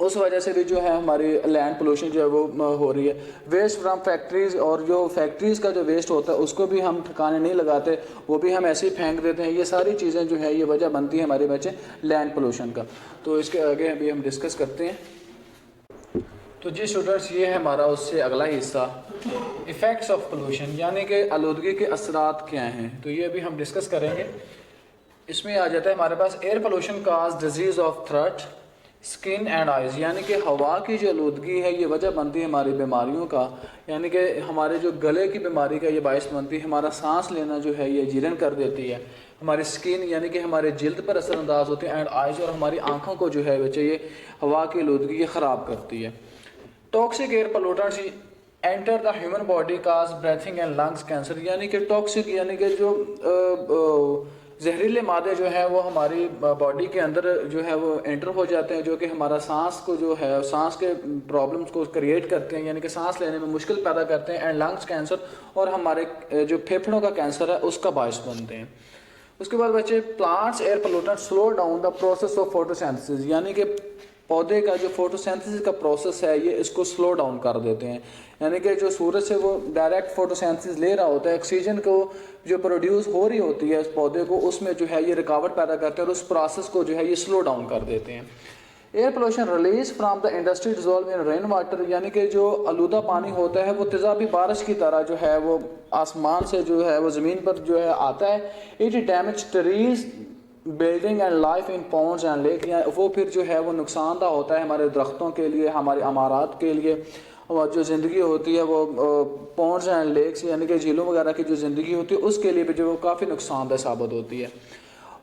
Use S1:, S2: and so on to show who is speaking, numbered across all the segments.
S1: اس وجہ سے بھی جو ہے ہماری لینڈ پولوشن جو ہے وہ ہو رہی ہے. ویسٹ فرام فیکٹریز، اور جو فیکٹریز کا جو ویسٹ ہوتا ہے اس کو بھی ہم ٹھکانے نہیں لگاتے، وہ بھی ہم ایسے ہی پھینک دیتے ہیں. یہ ساری چیزیں جو ہے یہ وجہ بنتی ہے ہمارے بچے لینڈ پولوشن کا. تو اس کے آگے ابھی ہم ڈسکس کرتے ہیں. تو جی اسٹوڈنٹس، یہ ہے ہمارا اس سے اگلا حصہ، ایفیکٹس آف پولوشن، یعنی کہ آلودگی کے اثرات کیا ہیں. تو یہ ابھی ہم ڈسکس کریں گے. اس میں آ جاتا ہے ہمارے پاس air pollution cause disease of throat, skin and eyes, یعنی کہ ہوا کی جو آلودگی ہے یہ وجہ بنتی ہے ہماری بیماریوں کا، یعنی کہ ہمارے جو گلے کی بیماری کا یہ باعث بنتی ہے. ہمارا سانس لینا جو ہے یہ جیرن کر دیتی ہے. ہماری اسکن یعنی کہ ہمارے جلد پر اثر انداز ہوتے ہیں، اینڈ آئز، اور ہماری آنکھوں کو جو ہے بچے یہ ہوا کی آلودگی یہ خراب کرتی ہے. Toxic air pollutants enter the human body cause breathing and lungs cancer, یعنی کہ ٹاکسک یعنی کہ جو زہریلے مادے جو ہیں وہ ہماری باڈی کے اندر جو ہے وہ انٹر ہو جاتے ہیں، جو کہ ہمارا سانس کو جو ہے سانس کے پرابلمس کو کریٹ کرتے ہیں، یعنی کہ سانس لینے میں مشکل پیدا کرتے ہیں. اینڈ لنگس کینسر، اور ہمارے جو پھیپھڑوں کا کینسر ہے اس کا باعث بنتے ہیں. اس کے بعد بچے plants air pollutant slow down the process of photosynthesis, یعنی کہ پودے کا جو فوٹوسینتھسس کا پروسیس ہے یہ اس کو سلو ڈاؤن کر دیتے ہیں. یعنی کہ جو سورج سے وہ ڈائریکٹ فوٹوسینتھسس لے رہا ہوتا ہے، آکسیجن کو جو پروڈیوس ہو رہی ہوتی ہے اس پودے کو، اس میں جو ہے یہ رکاوٹ پیدا کرتے ہیں اور اس پروسیس کو جو ہے یہ سلو ڈاؤن کر دیتے ہیں. Air pollution release from the industry dissolve in rain water, یعنی کہ جو آلودہ پانی ہوتا ہے وہ تیزابی بارش کی طرح جو ہے وہ آسمان سے جو ہے وہ زمین پر جو ہے آتا ہے. It damage trees building and life in pounds and lack, وہ پھر جو ہے وہ نقصان دہ ہوتا ہے ہمارے درختوں کے لیے، ہمارے عمارات کے لیے. اور جو زندگی ہوتی ہے وہ پونڈز اینڈ لیکس یعنی کہ جھیلوں وغیرہ کی جو زندگی ہوتی ہے اس کے لیے بھی جو وہ کافی نقصان دہ ثابت ہوتی ہے.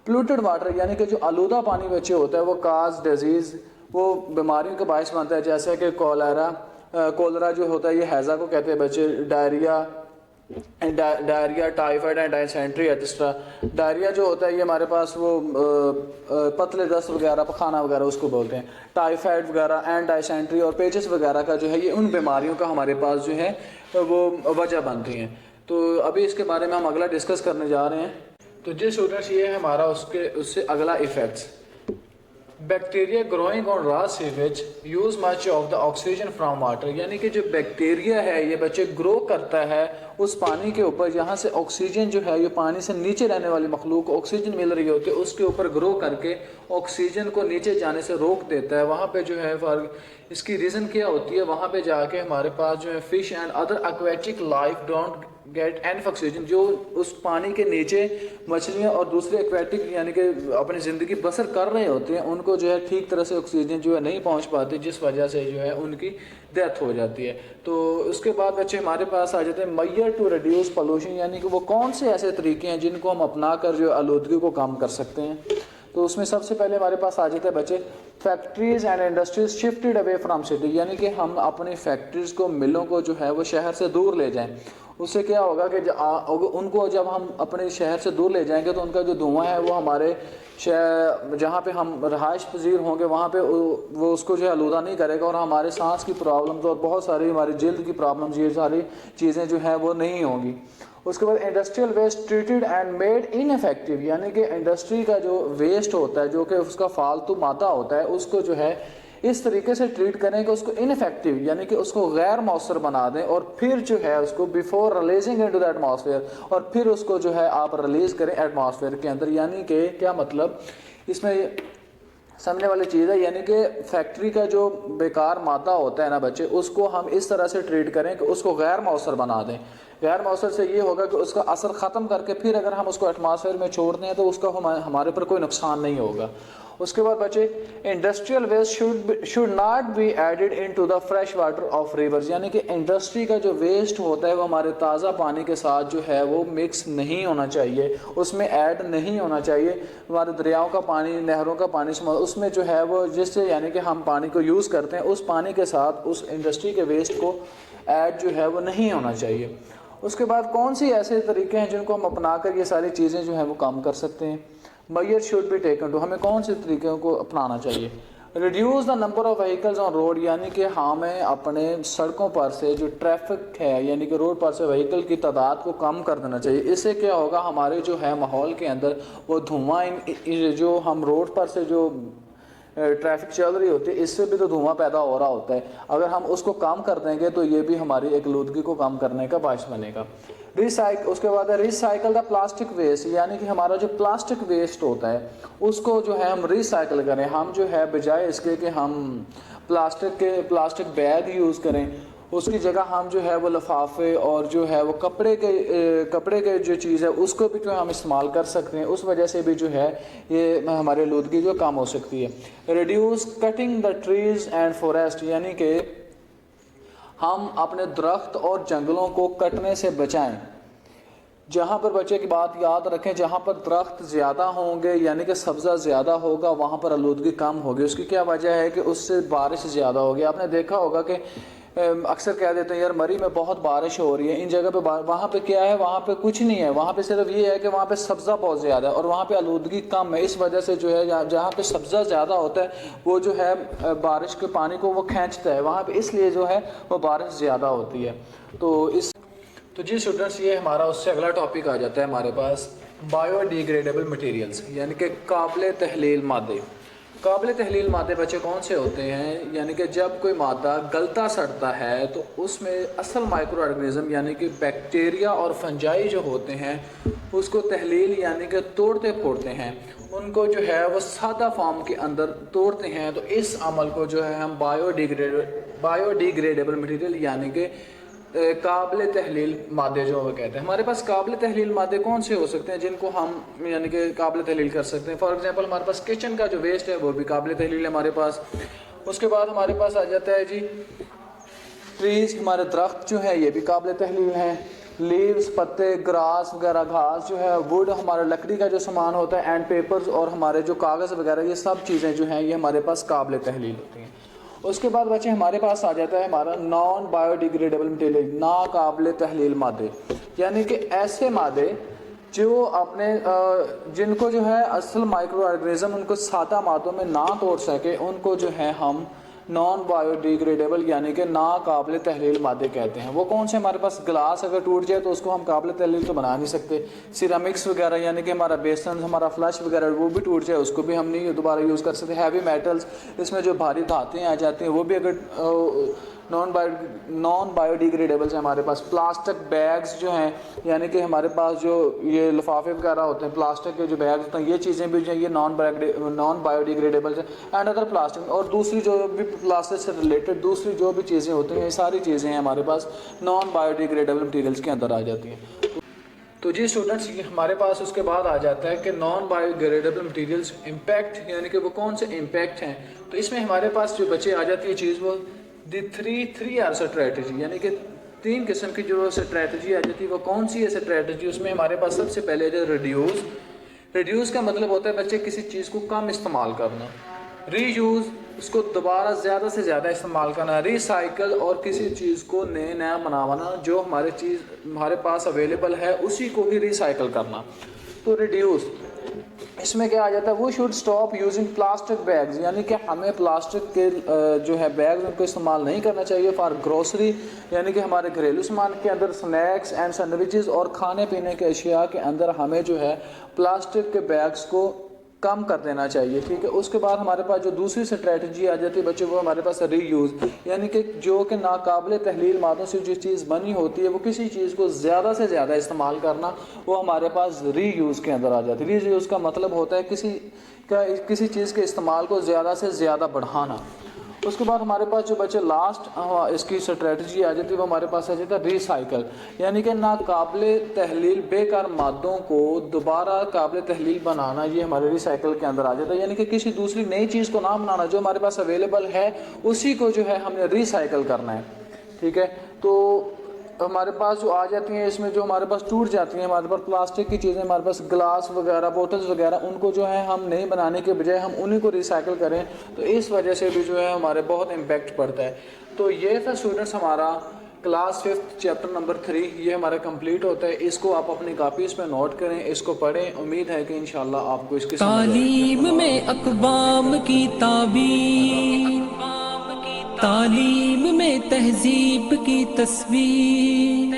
S1: پولوٹڈ واٹر، یعنی کہ جو آلودہ پانی بچے ہوتا ہے وہ کاز ڈیزیز، وہ بیماریوں کا باعث بنتا ہے، جیسے کہ کولرا جو ہوتا ہے یہ ہیضہ کو کہتے ہیں بچے، diarrhoea, typhoid and ڈائسینٹری etcetera. Diarrhoea جو ہوتا ہے یہ ہمارے پاس وہ پتلے دست وغیرہ پخانہ وغیرہ اس کو بولتے ہیں. ٹائیفائڈ وغیرہ اینڈ ڈائسینٹری اور پیچس وغیرہ کا جو ہے یہ ان بیماریوں کا ہمارے پاس جو ہے وہ وجہ بنتی ہیں. تو ابھی اس کے بارے میں ہم اگلا ڈسکس کرنے جا رہے ہیں. تو جی اسٹوڈنٹس، یہ ہے ہمارا اس سے اگلا ایفیکٹس. بیکٹیریا گروئنگ آن را sewage use much of the oxygen from water, یعنی کہ جو بیکٹیریا ہے یہ بچے گرو کرتا ہے اس پانی کے اوپر، یہاں سے آکسیجن جو ہے یہ پانی سے نیچے رہنے والی مخلوق کو آکسیجن مل رہی ہوتی ہے، اس کے اوپر گرو کر کے آکسیجن کو نیچے جانے سے روک دیتا ہے. وہاں پہ جو ہے اس کی ریزن کیا ہوتی ہے، وہاں پہ جا کے ہمارے پاس جو ہے fish and other aquatic life don't get enough oxygen, جو اس پانی کے نیچے مچھلیاں اور دوسرے ایکویٹک یعنی کہ اپنی زندگی بسر کر رہے ہوتے ہیں، ان کو جو ہے ٹھیک طرح سے آکسیجن جو ہے نہیں پہنچ پاتی، جس وجہ سے جو ہے ان کی ڈیتھ ہو جاتی ہے. تو اس کے بعد بچے ہمارے پاس آ جاتے ہیں میئر ٹو ریڈیوس پولوشن، یعنی کہ وہ کون سے ایسے طریقے ہیں جن کو ہم اپنا کر جو آلودگی کو کم کر سکتے ہیں. تو اس میں سب سے پہلے ہمارے پاس آ جاتے ہیں بچے factories and industries shifted away from city, یعنی کہ ہم اپنی فیکٹریز کو، ملوں کو جو ہے وہ شہر سے دور لے جائیں. اس سے کیا ہوگا کہ ان کو جب ہم اپنے شہر سے دور لے جائیں گے تو ان کا جو دھواں ہے وہ ہمارے جہاں پہ ہم رہائش پذیر ہوں گے وہاں پہ وہ اس کو جو ہے آلودہ نہیں کرے گا، اور ہمارے سانس کی پرابلمز اور بہت ساری ہماری جلد کی پرابلمز، یہ ساری چیزیں جو ہیں وہ نہیں ہوں گی. اس کے بعد industrial waste treated and made ineffective, یعنی کہ انڈسٹری کا جو ویسٹ ہوتا ہے جو کہ اس کا فالتو مادہ ہوتا ہے اس کو جو ہے اس طریقے سے ٹریٹ کریں کہ اس کو انفیکٹو یعنی کہ اس کو غیر مؤثر بنا دیں، اور پھر جو ہے اس کو before releasing into the atmosphere, اور پھر اس کو جو ہے آپ ریلیز کریں ایٹماسفیئر کے اندر. یعنی کہ کیا مطلب اس میں سمجھنے والی چیز ہے، یعنی کہ فیکٹری کا جو بیکار مادہ ہوتا ہے نا بچے، اس کو ہم اس طرح سے ٹریٹ کریں کہ اس کو غیر مؤثر بنا دیں. غیر مؤثر سے یہ ہوگا کہ اس کا اثر ختم کر کے پھر اگر ہم اس کو ایٹماسفیئر میں چھوڑ دیں تو اس کا ہمارے پر کوئی نقصان نہیں ہوگا. اس کے بعد بچے industrial waste should not be added into the fresh water of rivers, یعنی کہ انڈسٹری کا جو ویسٹ ہوتا ہے وہ ہمارے تازہ پانی کے ساتھ جو ہے وہ مکس نہیں ہونا چاہیے، اس میں ایڈ نہیں ہونا چاہیے. ہمارے دریاؤں کا پانی، نہروں کا پانی، اس میں جو ہے وہ جس سے یعنی کہ ہم پانی کو یوز کرتے ہیں اس پانی کے ساتھ اس انڈسٹری کے ویسٹ کو ایڈ جو ہے وہ نہیں ہونا چاہیے. اس کے بعد کون سی ایسے طریقے ہیں جن کو ہم اپنا کر یہ ساری چیزیں جو ہیں وہ کام کر سکتے ہیں. Measure should be taken to, ہمیں کون سے طریقوں کو اپنانا چاہیے. Reduce the number of vehicles on road, یعنی کہ ہمیں اپنے سڑکوں پر سے جو ٹریفک ہے یعنی کہ روڈ پر سے وہیکل کی تعداد کو کم کر دینا چاہیے. اس سے کیا ہوگا، ہمارے جو ہے ماحول کے اندر وہ دھواں جو ہم روڈ پر سے جو ٹریفک چل رہی ہوتی ہے اس سے بھی تو دھواں پیدا ہو رہا ہوتا ہے. اگر ہم اس کو کم کر دیں گے تو یہ بھی ہماری ایک آلودگی کو کم کرنے کا باعث بنے گا. اس کے بعد ریسائیکل دا پلاسٹک ویسٹ, یعنی کہ ہمارا جو پلاسٹک ویسٹ ہوتا ہے اس کو جو ہے ہم ریسائیکل کریں. ہم جو ہے بجائے اس کے کہ ہم پلاسٹک بیگ یوز کریں, اس کی جگہ ہم جو ہے وہ لفافے اور جو ہے وہ کپڑے کے جو چیز ہے اس کو بھی جو ہم استعمال کر سکتے ہیں. اس وجہ سے بھی جو ہے یہ ہماری آلودگی جو کم ہو سکتی ہے. Reduce cutting the trees and forest, یعنی کہ ہم اپنے درخت اور جنگلوں کو کٹنے سے بچائیں. جہاں پر بچے کی بات یاد رکھیں, جہاں پر درخت زیادہ ہوں گے یعنی کہ سبزہ زیادہ ہوگا وہاں پر آلودگی کم ہوگی. اس کی کیا وجہ ہے کہ اس سے بارش زیادہ ہوگی. آپ نے دیکھا ہوگا کہ اکثر کہہ دیتے ہیں یار مری میں بہت بارش ہو رہی ہے, ان جگہ پہ وہاں پہ کیا ہے, وہاں پہ کچھ نہیں ہے, وہاں پہ صرف یہ ہے کہ وہاں پہ سبزہ بہت زیادہ ہے اور وہاں پہ آلودگی کم ہے. اس وجہ سے جو ہے جہاں پہ سبزہ زیادہ ہوتا ہے وہ جو ہے بارش کے پانی کو وہ کھینچتا ہے وہاں پہ, اس لیے جو ہے وہ بارش زیادہ ہوتی ہے. تو جی اسٹوڈنٹس, یہ ہمارا اس سے اگلا ٹاپک آ جاتا ہے ہمارے پاس بایو ڈیگریڈیبل مٹیریلز, یعنی کہ قابل تحلیل مادے. قابل تحلیل مادے بچے کون سے ہوتے ہیں, یعنی کہ جب کوئی مادہ گلتا سڑتا ہے تو اس میں اصل مائکرو آرگنزم یعنی کہ بیکٹیریا اور فنجائی جو ہوتے ہیں اس کو تحلیل یعنی کہ توڑتے پھوڑتے ہیں, ان کو جو ہے وہ سادہ فارم کے اندر توڑتے ہیں. تو اس عمل کو جو ہے ہم بایو ڈیگریڈیبل مٹیریل یعنی کہ قابل تحلیل مادے جو وہ کہتے ہیں. ہمارے پاس قابل تحلیل مادے کون سے ہو سکتے ہیں جن کو ہم یعنی کہ قابل تحلیل کر سکتے ہیں. فار ایگزامپل ہمارے پاس کچن کا جو ویسٹ ہے وہ بھی قابل تحلیل ہے ہمارے پاس. اس کے بعد ہمارے پاس آ جاتا ہے جی ٹریز, ہمارے درخت جو ہے یہ بھی قابل تحلیل ہیں. لیوز, پتے, گراس وغیرہ, گھاس جو ہے, ووڈ ہمارا لکڑی کا جو سامان ہوتا ہے, اینڈ پیپرز اور ہمارے جو کاغذ وغیرہ, یہ سب چیزیں جو ہیں یہ ہمارے پاس قابل تحلیل ہوتی ہیں. اس کے بعد بچے ہمارے پاس آ جاتا ہے ہمارا نان بایو ڈیگریڈیبل مٹیریل, ناقابل تحلیل مادے, یعنی کہ ایسے مادے جو جن کو جو ہے اصل مائکرو آرگنزم ان کو سادہ مادوں میں نہ توڑ سکے, ان کو جو ہے ہم نان بایو ڈیگریڈیبل یعنی کہ ناقابل تحلیل مادے کہتے ہیں. وہ کون سے ہمارے پاس, گلاس اگر ٹوٹ جائے تو اس کو ہم قابل تحلیل تو بنا نہیں سکتے. سیرامکس وغیرہ یعنی کہ ہمارا بیسن, ہمارا فلش وغیرہ وہ بھی ٹوٹ جائے اس کو بھی ہم نہیں دوبارہ یوز کر سکتے. ہیوی میٹلز, اس میں جو بھاری دھاتیں آ جاتی ہیں وہ بھی اگر نان بایو ڈیگریڈیبلس ہیں ہمارے پاس. پلاسٹک بیگز جو ہیں یعنی کہ ہمارے پاس جو یہ لفافے وغیرہ ہوتے ہیں, پلاسٹک کے جو بیگز ہوتے ہیں, یہ چیزیں بھی جو ہیں یہ نان بایو ڈیگریڈیبلس ہیں. اینڈ ادر پلاسٹک, اور دوسری جو بھی پلاسٹک سے ریلیٹڈ دوسری جو بھی چیزیں ہوتی ہیں یہ ساری چیزیں ہیں ہمارے پاس نان بایو ڈیگریڈیبل مٹیریلس کے اندر آ جاتی ہیں. تو جی اسٹوڈنٹس, ہمارے پاس اس کے بعد آ جاتا ہے کہ naan bio degradable materials impact, یعنی کہ وہ کون سے امپیکٹ ہیں. تو اس میں ہمارے پاس جو بچے آ جاتی ہے چیز وہ دی 3R اسٹریٹجی, یعنی کہ 3 قسم کی جو اسٹریٹجی آ جاتی ہے. وہ کون سی ہے اسٹریٹجی, اس میں ہمارے پاس سب سے پہلے جو ریڈیوز کا مطلب ہوتا ہے بچے کسی چیز کو کم استعمال کرنا. ری یوز, اس کو دوبارہ زیادہ سے زیادہ استعمال کرنا. ریسائیکل, اور کسی چیز کو نیا بنانا, جو ہمارے پاس اویلیبل ہے اسی کو ہی ریسائیکل کرنا. تو ریڈیوز اس میں کیا آ جاتا ہے, وہ should stop using plastic bags, یعنی کہ ہمیں پلاسٹک کے جو ہے بیگز ان کو استعمال نہیں کرنا چاہیے. فار گروسری, یعنی کہ ہمارے گھریلو سامان کے اندر, سنیکس اینڈ سینڈوچز اور کھانے پینے کے اشیاء کے اندر ہمیں جو ہے پلاسٹک کے بیگز کو کم کر دینا چاہیے. ٹھیک ہے. اس کے بعد ہمارے پاس جو دوسری اسٹریٹجی آ جاتی ہے بچے, وہ ہمارے پاس ری یوز, یعنی کہ جو کہ ناقابل تحلیل مادوں سے جو چیز بنی ہوتی ہے وہ کسی چیز کو زیادہ سے زیادہ استعمال کرنا, وہ ہمارے پاس ری یوز کے اندر آ جاتی ہے. ری یوز کا مطلب ہوتا ہے کسی چیز کے استعمال کو زیادہ سے زیادہ بڑھانا. اس کے بعد ہمارے پاس جو بچے لاسٹ اس کی اسٹریٹجی آ جاتی ہے وہ ہمارے پاس آ جاتا ہے ریسائیکل, یعنی کہ ناقابل تحلیل بیکار مادوں کو دوبارہ قابل تحلیل بنانا. یہ ہمارے ریسائیکل کے اندر آ جاتا ہے, یعنی کہ کسی دوسری نئی چیز کو نہ بنانا, جو ہمارے پاس اویلیبل ہے اسی کو جو ہے ہم نے ریسائیکل کرنا ہے. ٹھیک ہے. تو ہمارے پاس جو آ جاتی ہیں اس میں جو ہمارے پاس ٹوٹ جاتی ہیں, ہمارے پاس پلاسٹک کی چیزیں, ہمارے پاس گلاس وغیرہ, بوٹلز وغیرہ, ان کو جو ہے ہم نہیں بنانے کے بجائے ہم انہیں کو ریسائیکل کریں, تو اس وجہ سے بھی جو ہے ہمارے بہت امپیکٹ پڑتا ہے. تو یہ تھا اسٹوڈنٹس ہمارا کلاس 5 چیپٹر نمبر 3, یہ ہمارا کمپلیٹ ہوتا ہے. اس کو آپ اپنی کاپیز پہ نوٹ کریں, اس کو پڑھیں. امید ہے کہ انشاءاللہ آپ کو اس کی
S2: تعلیم میں اقوام کی تعبیر, تعلیم میں تہذیب کی تصویر,